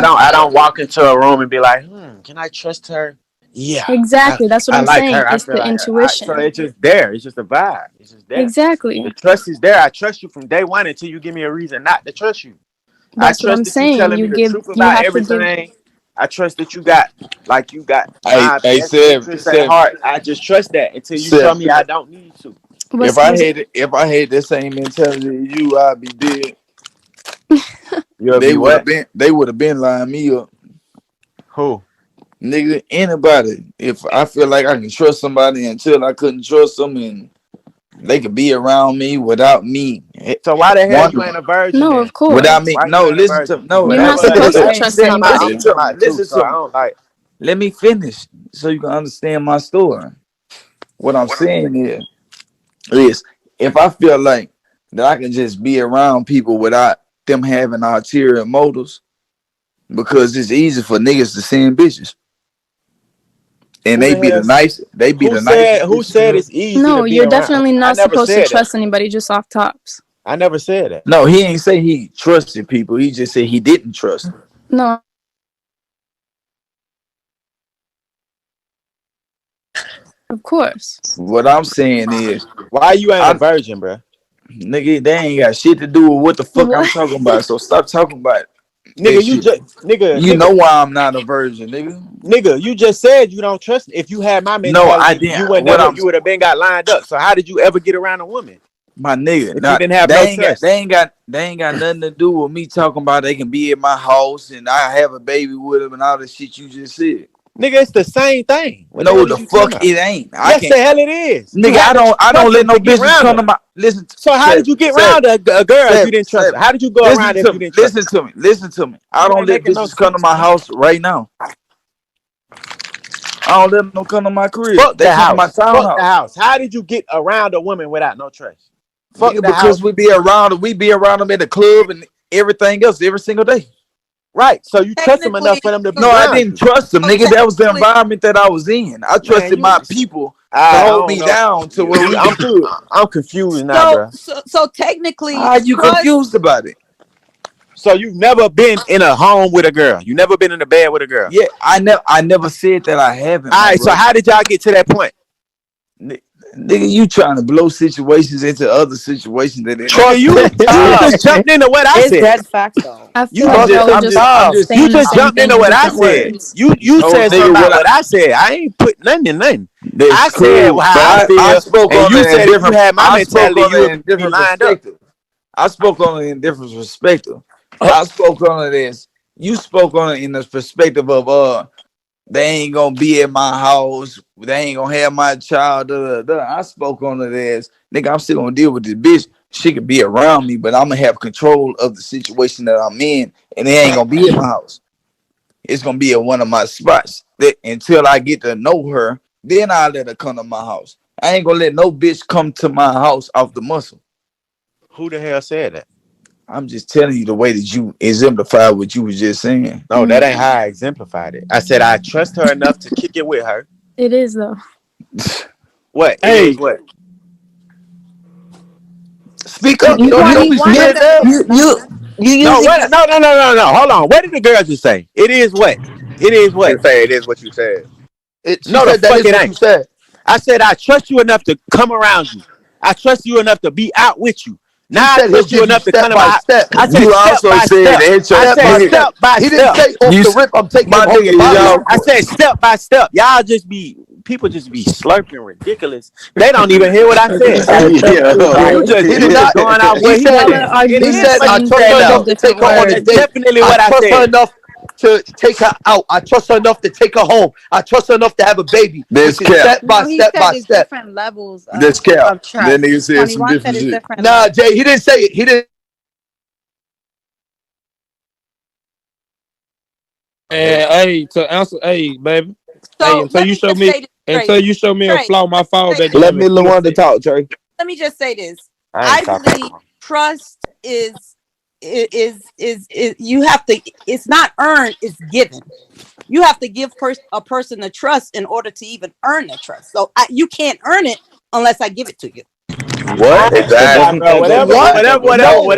I don't walk into a room and be like, can I trust her? Yeah, Exactly. That's what I I'm like saying. her. I It's feel the like her. So intuition. it's just there. It's just a vibe. It's just there. The Exactly. trust is there. I trust you from day one until you give me a reason not to trust you. I That's what I'm trust that you saying. telling me the truth You about have to give. everything. I trust that you got Hey, my hey, best Sev, interest at Sev, heart. I just trust that until you show Sev. me I don't need to. If What's I what's had the same mentality as you, I'd be dead. You'll They be would have what? been lining me up. Who? Nigga, anybody. If I feel like I can trust somebody until I couldn't trust them, and they could be around me without me. So why the hell you Wonder, ain't a virgin No, then? of without me. course. Why you No, ain't a listen to virgin? no. You're Let me not Whatever. supposed to I listen. ain't trust saying my Listen anybody. own to me. mind too, Listen so to I me. don't like. Let me finish so you can understand my story. What I'm saying is if I feel like that I can just be around people without them having ulterior motives, because it's easy for niggas to send bitches. And Who they the be hell? the nice, they be Who the said? nicest Who bitches in said the. it's easy to No, be you're around? definitely I not never supposed to said that. trust anybody just off tops. I never said that. No, he ain't say he trusted people. He just said he didn't trust them. No, of course. What I'm saying is, Why you ain't a I virgin, bro? nigga, they ain't got shit to do with what the fuck I'm What? talking about. So stop talking about that Nigga, you shit. just You know why I'm not a virgin, nigga. nigga, you just said you don't trust. If you had my No, I mentality, didn't. you would What never. I'm You would have been got lined up. So how did you ever get around a woman my nigga, if you not didn't have no trust? they ain't got nothing to do with me talking about they can be at my house and I have a baby with them and all the shit you just said. Nigga, it's the same thing. What the No, hell the is you talking fuck about? it ain't. I Yes, can't, the hell it is. You nigga. had to I don't trust let them no to get bitches around come her. to my listen. So how did you get around a girl if you didn't trust her? How did you go listen around her if to you me, didn't trust listen her? to me, listen to me. I You don't ain't let making no bitches come to sense, my man. house right now. I don't let them come to my crib. Fuck They the come to my house. Fuck the townhouse. house. How did you get around a woman without no trust? Fuck Nigga, the because house. we be around them at the club and everything else every single day. Right. So you trust them enough Technically, for them to be No, I around didn't you. trust them, so nigga. That was the technically, environment that I was in. I Man, trusted my people to I hold don't me know. down to where we could. I'm confused now, so bro. so so technically, Are you trust. confused about it? So you've never been in a home with a girl. You never been in a bed with a girl. Yeah, I never said that I haven't, All my right. So brother. how did y'all get to that point? Nigga, you trying to blow situations into other situations that it Nigga, ain't. Trust you is you tough. just jumped into what I It's said. that fact though. I feel You like I'm just just, y'all are Trust I'm is just, just I'm tough. just, you saying the just same jumped thing into in what I different said. words. You oh said something nigga, about what I, what I said. I ain't put nothing in nothing. that's I said cool. how But I I feel, spoke and on you it in said if you different, had my I spoke mentality, on you it would in be different lined up. perspective. I spoke on it in different perspective. Uh, I spoke on it as you spoke on it in the perspective of they ain't gonna be at my house. They ain't gonna have my child. Da, da, da. I spoke on it as nigga. I'm still gonna deal with this bitch. She could be around me, but I'm gonna have control of the situation that I'm in, and they ain't gonna be at my house. It's gonna be at one of my spots. That until I get to know her, then I'll let her come to my house. I ain't gonna let no bitch come to my house off the muscle. Who the hell said that? I'm just telling you the way that you exemplify what you was just saying. No, that ain't how I exemplified it. I said I trust her enough to kick it with her. It is though. What? It is hey, what? Speak you up, you Shorty. you Don't be One you scared said now. it is you not. you, you No, usually what? get No. Hold on. What did the girl just say? It is what? It is what? Didn't say it is what you said. it. She No, the said that fuck is it what you ain't. said. I said I trust you enough to come around you. I trust you enough to be out with you. He Now I said he'll trust you give you enough to come step to my by house. step, I said You step also by said step. that I step said by nigga. step. step by He didn't step. say off You the rip. I'm taking my him home to nigga, mommy. y'all. I said step by step. Y'all just be people just be slurping ridiculous. They don't even hear what I said. Yeah. He You did just not. going off He what he said Y'all said. are It he is said what I he saying trust said her things in enough though. to take different her on a That's date. words. definitely I what I trust her said. enough to take her out. I trust her enough to take her home. I trust her enough to have a baby, That's which is cap. step by No, he step said by it's step. different levels That's cap. of That trust. nigga said some 21 said different it's shit. different Nah, levels. Jay, he didn't say it. He didn't. And hey, to answer, hey, baby, hey, So let me just say this until straight. you show me a Trey, flaw, my let me fall say back this. Let game me in full LaWanda effect. talk, Trey. Let me just say this. I ain't I talking no believe more. trust is you have to. It's not earned. It's given. You have to give a person the trust in order to even earn the trust. So you can't earn it unless I give it to you. What? Exactly. Bro, whatever. No way.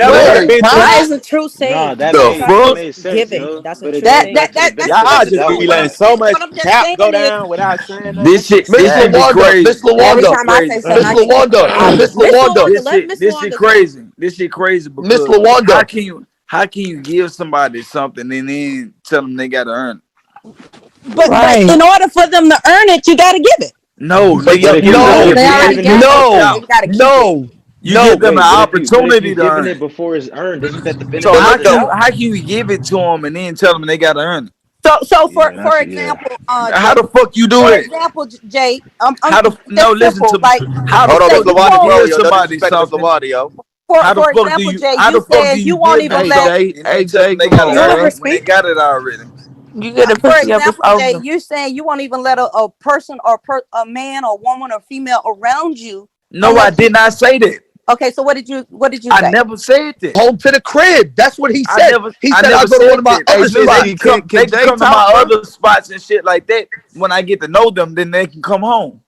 That is a true saying. Nah, that The made, fuck? made sense, Giving. yo. That's a But it true don't thing. make it That's Y'all benefit just that be way. letting so much What I'm just cap saying go is, down without saying nothing. This shit Miss be Lawanda, crazy. Miss every Lawanda, time I say something, Miss I get Lawanda, Miss Miss Lawanda, Lawanda, let Miss This shit Lawanda crazy. This shit crazy Miss because Lawanda. how can you give somebody something and then tell them they gotta earn it? but in order for them to earn it, you got to give it. No, But nigga, if you you- don't. if They you already giving got it- it, so no, you got to keep it. no, You no. give them an But if opportunity you to giving earn it it. before it's earned, isn't that the So benefit of the doubt? how can you give it to them and then tell them they gotta earn it? So Yeah, for that's example, How Jay. the fuck you do For that? example, Jay, How the no? just Listen simple. to me. Like, How the Hold on, say Miss fuck you do you Lawanda, won't. bro. give Yo, don't somebody disrespect Miss something? Lawanda, yo. How the For fuck do example, you? Jay, How you the fuck do said you you won't give them even something let. and then tell them they come gotta on, You want earn to man. it when they speak? got it already? You get a For pussy up example, over Jay, them. you're saying you won't even let a person or a man or woman or female around you No, I unless did not say that. Okay, so what did you I say? never said that. Home to the crib. That's what he I said. never. He I said never I'll go to said one of my that. other Hey, listen, spots. they can Can come Jay to talk, my bro? other spots and shit like that. When I get to know them, then they can come home.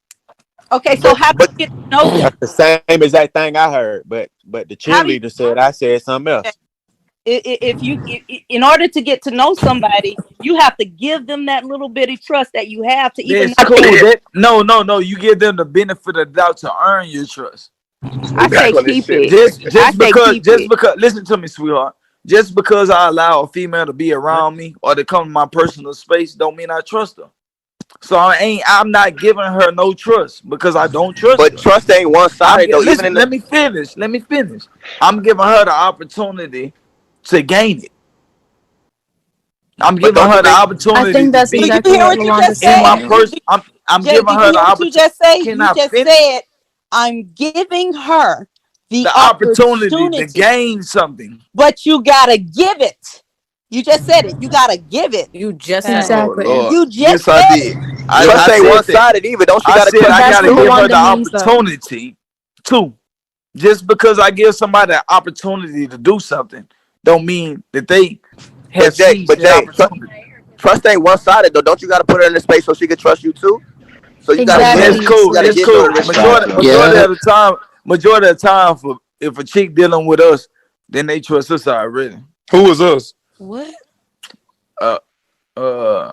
Okay, so how do you get to know them? That's the same exact thing I heard, but the How do you, cheerleader said I said something else. if you in order to get to know somebody, you have to give them that little bitty trust that you have to even That's cool. That no. You give them the benefit of the doubt to earn your trust. I say Back on this keep shit. it. Just because keep it. listen to me, sweetheart. Just because I allow a female to be around me or to come to my personal space, don't mean I trust her. So I'm not giving her no trust because I don't trust But her. trust ain't one sided though. Even Listen, in the let me finish. I'm giving her the opportunity to gain it. I'm but giving don't her you the think I opportunity think to that's Do be you exactly hear what what you Lawanda just in said. my said? person. I'm Jay, giving did you her the hear what you just opportunity. say? Can You I just finish? said, I'm giving her the The opportunity to opportunity, gain something. but you gotta give it. You just said it. You gotta give it. You just Exactly. said it. Oh Lord. You just Yes, I said did. it. trust I ain't said one that. sided either. Don't you I gotta said trust I That's gotta what people? give her the Lawanda means, though. opportunity to. Just because I give somebody the opportunity to do something, don't mean that they have seized that Jay, opportunity. trust ain't one sided though. Don't you gotta put her in a space so she can trust you too? So you gotta It's give. Exactly. You cool. gotta It's give her cool. the respect. Facts, though. Majority of the time, for if a chick dealing with us, then they trust us already. Who is us? What? Uh, uh.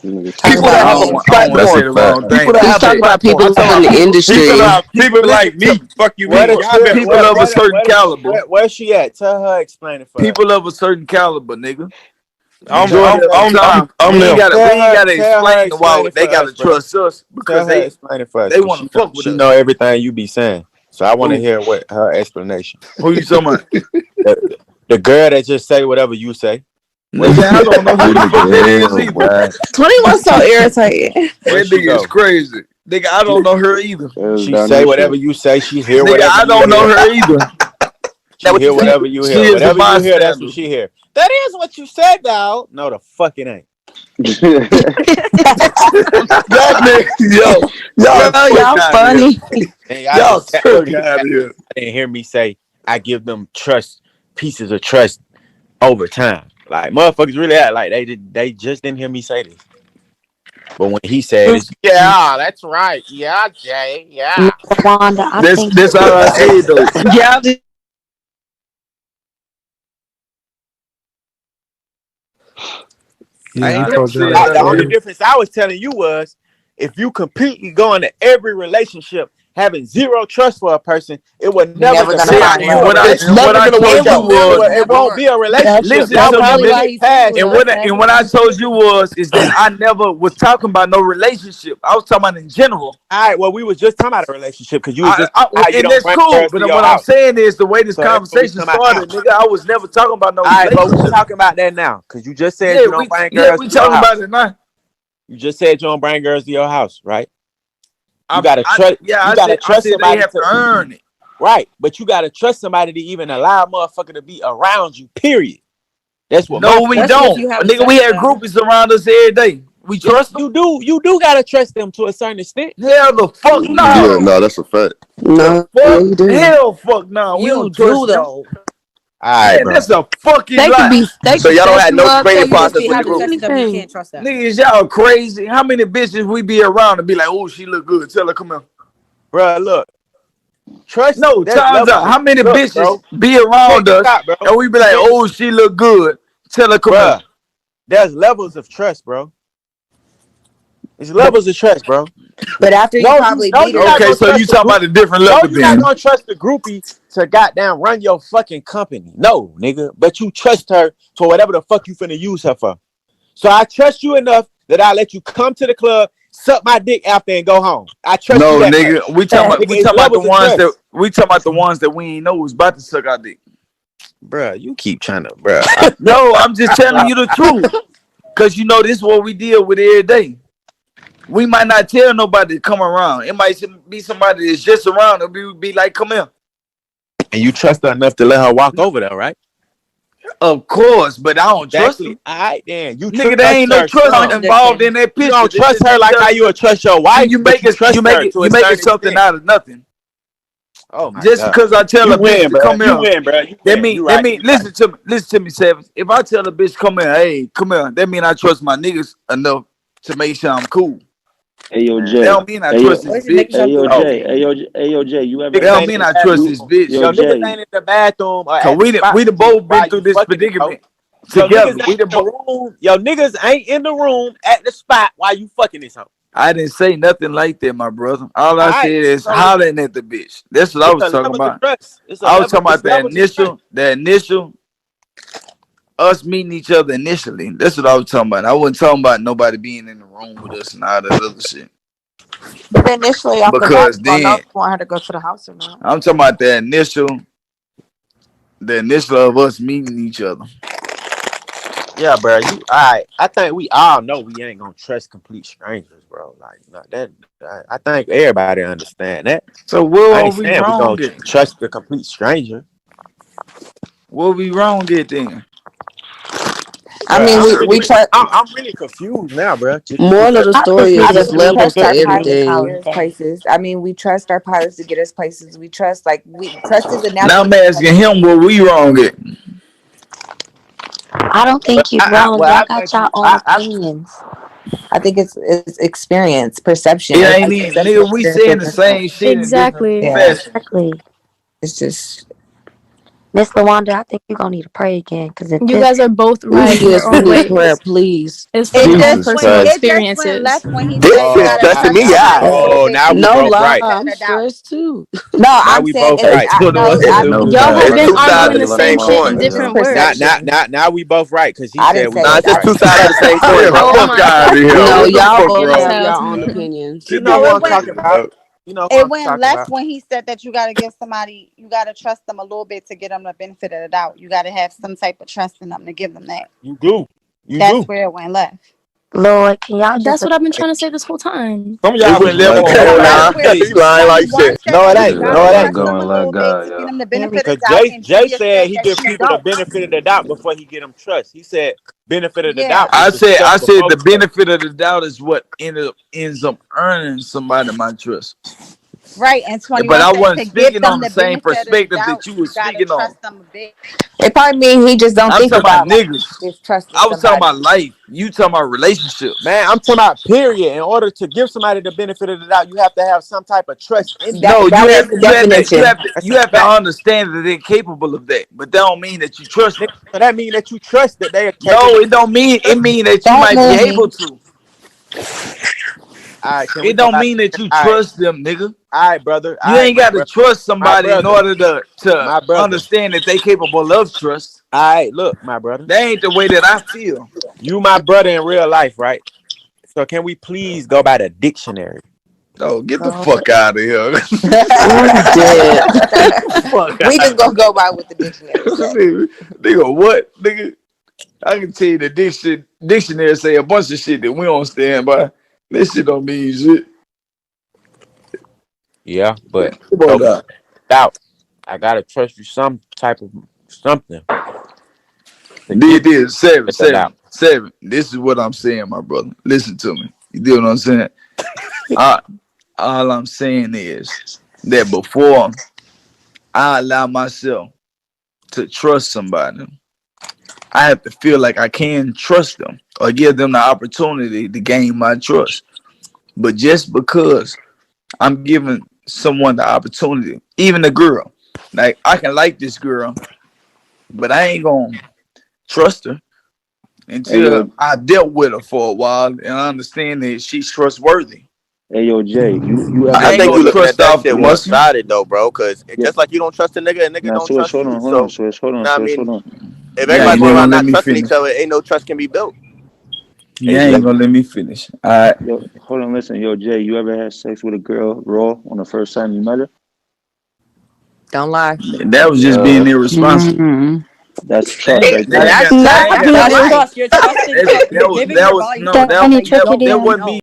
Talking People about that I have don't, a me. want- I don't want to That's say a platform. the fact. wrong People thing, that but He's have a talking about platform. people I'm talking in the about people industry. like me. Fuck you Where mean? the Y'all better people of a certain caliber. where she at? Tell her, explain it for her. People of a certain caliber, nigga. I'm Majority I'm of the I'm I'm time, I'm them. we Tell ain't her, gotta explain explain why it they for gotta us, bro. trust us because Tell her, explain it for us. they 'Cause want to fuck with she us. know everything you be saying. So I want to Who hear what her explanation. who you talking about? The girl that just say whatever you say. Nigga, I don't know who the fuck that is Damn, either. boy. 21 so irritated. Where That she nigga is go? crazy. Nigga, I don't know her either. That's She down say the whatever street. you say. She hear Nigga, whatever I you don't know hear. her either. She What hear you say? whatever you She hear. is a Whatever you hear, that's bystander. what she hear. That is what you said, dog. No, the fuck it ain't. That nigga, y'all Bro, y'all fuck out of here. funny. And y'all Y'all just fuck heard me. out of here. I didn't hear me say I give them trust, pieces of trust over time. Like motherfuckers really act like they just didn't hear me say this. But when he said it, yeah, that's right. Yeah, Jay. Yeah. Wanda, I think That's all I said though. y'all just I Yeah, ain't I never told said y'all The nothing only else. difference I was telling you was if you completely go into every relationship having zero trust for a person, it will never never gonna See, develop find into love. a It's what never I gonna told work you out. was, it won't be a relationship. listen Y'all to won't me, Probably even why nigga. he's get single past And though. trust. what I told you is that I never was talking about no relationship. I was talking about in general. All right, well, we was just talking about a relationship because you was just how you And don't that's bring cool. girls to But your what I'm house. saying is the way this So that's what we conversation talking about now. started, nigga. I was never talking about no All right, but we relationship. talking about that now because you just said Yeah, you don't bring we girls to your talking about house. it now. You just said you don't bring girls to your house, right? You I gotta trust. yeah, You gotta I trust said they somebody have to to earn it. right, but you gotta trust somebody to even allow a motherfucker to be around you. Period. That's what my No, we point Especially is. if don't. you have a Nigga, we sex have drive. groupies around us every day. We Yes, trust them? you do gotta trust them to a certain extent. Hell the fuck Yeah, no. no, that's a fact. The no, yeah, fuck? you do. Hell fuck no. We You don't do trust them. though. All right, Man, bro. that's a fucking They could lie. be they So could y'all don't set have you no up, tell screening you Just what process to with do, the having group. sex with them, you anything. can't trust that. Niggas, y'all crazy. How many bitches we be around and be like, oh, she look good. Tell her, come here. Bro, look. Trust. No, there's times levels out. How of many trust, bitches bro. be Check around this us out, bro. and we be like, oh, she look good. Tell her, come Bruh, here. there's levels of trust, bro. There's levels of trust, bro. But after you No, probably no, beat you're her, not Okay, gonna so you trust the talking group. about a different No, level you're not then. gonna trust the groupie to goddamn run your fucking company. No, nigga. But you trust her for whatever the fuck you finna use her for. So I trust you enough that I let you come to the club, suck my dick after, and go home. I trust No, you that much. nigga. We talking about Nigga, it's levels of trust. the ones that we ain't know was about to suck our dick. Bruh, you keep trying to, bruh. No, I'm just telling you the truth. Cause you know this is what we deal with every day. We might not tell nobody to come around. It might be somebody that's just around and we be like, come here. And you trust her enough to let her walk over there, right? Of course, but I don't trust Exactly. them. All right, then. You Nigga, trust there ain't no her trust some. involved in that You picture. don't trust her like how you would trust your wife, you but make you it trust you make her it to you a make it certain something extent. out of nothing. Oh my Just God. because I tell You a bitch win, to bro. come You here, win, bro. You that win. mean You that right. mean You right. listen to me, Savage. If I tell a bitch come here, hey, come here, that mean I trust my niggas enough to make sure I'm cool. Hey yo, Man. That Jay. don't mean I Hey yo, trust this what's making bitch. hey yo, something Oh, Jay. crazy? Hey yo, Jay. You ever That niggas don't ain't catch? in mean the I trust You this bathroom. bitch. yo, Yo, niggas Jay. ain't in the bathroom or Cause at the spot we the with you both been while through you this fucking it, bro. predicament Yo, together. niggas ain't in the room. Yo, niggas ain't in the room at the spot while you fucking this hoe. I didn't say nothing like that, my brother. All All I said right. is So hollering at the bitch. That's what I it's was a talking levels of about. trust. It's a I was level. talking It's about levels of trust. the initial us meeting each other initially. That's what I was talking about. I wasn't talking about nobody being in the room with us and all that other shit. But initially, off the bat, Because you don't know if then you want her to go to the house or not. I'm talking about the initial of us meeting each other. Yeah, bro. You all right? I think we all know we ain't gonna trust complete strangers, bro. Like that. I think everybody understand that. So I where are ain't we saying we gonna wrong at? trust the complete stranger, Where we wrong at then? I bro. mean, we trust. I'm really confused now, bro. Just to be Moral of the I'm story is confused. just We levels trust to our pilots to everything. get us places. I mean, we trust our pilots to get us places. We trust, like, we trust is a Now natural. I'm asking him where we wrong at. I don't think you wrong. well, Y'all I got think your you. own opinions. I think it's experience, perception. It ain't Everybody's even perception nigga, we experience saying is the different. same shit in different Exactly. Yeah, fashion. Exactly. it's just Miss Lawanda, I think you're gonna need to pray again because if You this guys are both Ooh, right in yes, your we own need prayer, ways. please. It's from It your own just Jesus went. personal Christ. It just went experiences. left when he This said you is gotta Oh, stressing trust me somebody out. a little oh, bit now to we give No them both the lie, right. benefit I'm of the doubt. stressed too. no. Now I'm we saying both it's. Hey, right. I, no, it's I two, think Y'all have it's been two sides arguing of the the same same shit coin. in it's different words. perception. Now we both right because he I said didn't we say Nah, both it's it. just I right. two just sides of said the same Get coin, the Oh bro. fuck my out of god. here. No, What the y'all fuck both Funny as wrong? have hell. y'all own opinions. You You know know, what it I'm went. talking about. You know what It I'm went talking left about. when he said that you gotta give somebody. You gotta trust them a little bit to get them the benefit of the doubt. You gotta have some type of trust in them to give them that. You do. You That's do. where it went left. Lord, can y'all just That's what I've been trying to say this whole time. Some of It y'all went people left ain't on a gonna No, whole never that's lot. learn where shit. You lying like one shit. said No, it that you ain't. Let gotta No, it God ain't. trust go them a and let little bit God, to get yo. them the here we benefit of Because the doubt, and Jay Junior said said he that give you people the don't. benefit of the doubt before he get them trust. He said benefit of the Yeah. doubt is the step I said before the trust. benefit of the doubt is what ends up earning somebody my trust. Right, and But 21 I said wasn't to give speaking them on the the same benefit of the perspective doubt, that you you were gotta speaking on. trust them a bit. it. Probably mean he just don't I'm think talking about about like niggas. just trusting I was talking somebody. about life. You talking about relationships. Man, I'm talking about period. In order to give somebody the benefit of the doubt, you have to have some type of trust in them. No, That is the definition. That's you a have to fact. understand that they're capable of that. But that don't mean that you trust Nigga, them. so that means that you trust that they are No, capable it don't mean of it trusting. mean that you Don't might be move able me. to. All right, can we It go don't back? mean that you All right, trust them, nigga. all right, brother. All You right, ain't my got to brother. trust My somebody in brother. order to My brother. understand that they capable of trust. All right, look, my brother. That ain't the way that I feel. You my brother in real life, right? So can we please go by the dictionary? Oh, get the Lord. fuck out of here. Ooh, you dead. Fuck We out just of gonna go by what the dictionary here. says. Nigga, what? Nigga, I can tell you the dictionary say a bunch of shit that we don't stand by. This shit don't mean shit. Yeah, but Come on okay, now. doubt. I gotta trust you some type of something to give Did this seven, it the doubt. seven, seven. This is what I'm saying, my brother. Listen to me. You do what I'm saying? I, all I'm saying is that before I allow myself to trust somebody, I have to feel like I can trust them or give them the opportunity to gain my trust. But just because I'm giving someone the opportunity, even the girl. Like I can like this girl, but I ain't gonna trust her until I dealt with her for a while and I understand that she's trustworthy. Hey yo, Jay, you ever? I think you looking at that shit one muscle. sided though, bro. Cause just like you don't trust a nigga Nah, don't trust you. hold on, Swish, hold on, Nah, I Swish, mean, hold on. if Yeah, everybody you going ain't around gonna let not me trusting finish. each other, ain't no trust can be built. You ain't gonna let me finish. All right. Yo, hold on, listen, yo, Jay, you ever had sex with a girl raw on the first time you met her? Don't lie. That was just being irresponsible. That's trust right there. That's That's right. trust. You're trusting. You're giving your That volume. was Danny, check that it in. wasn't me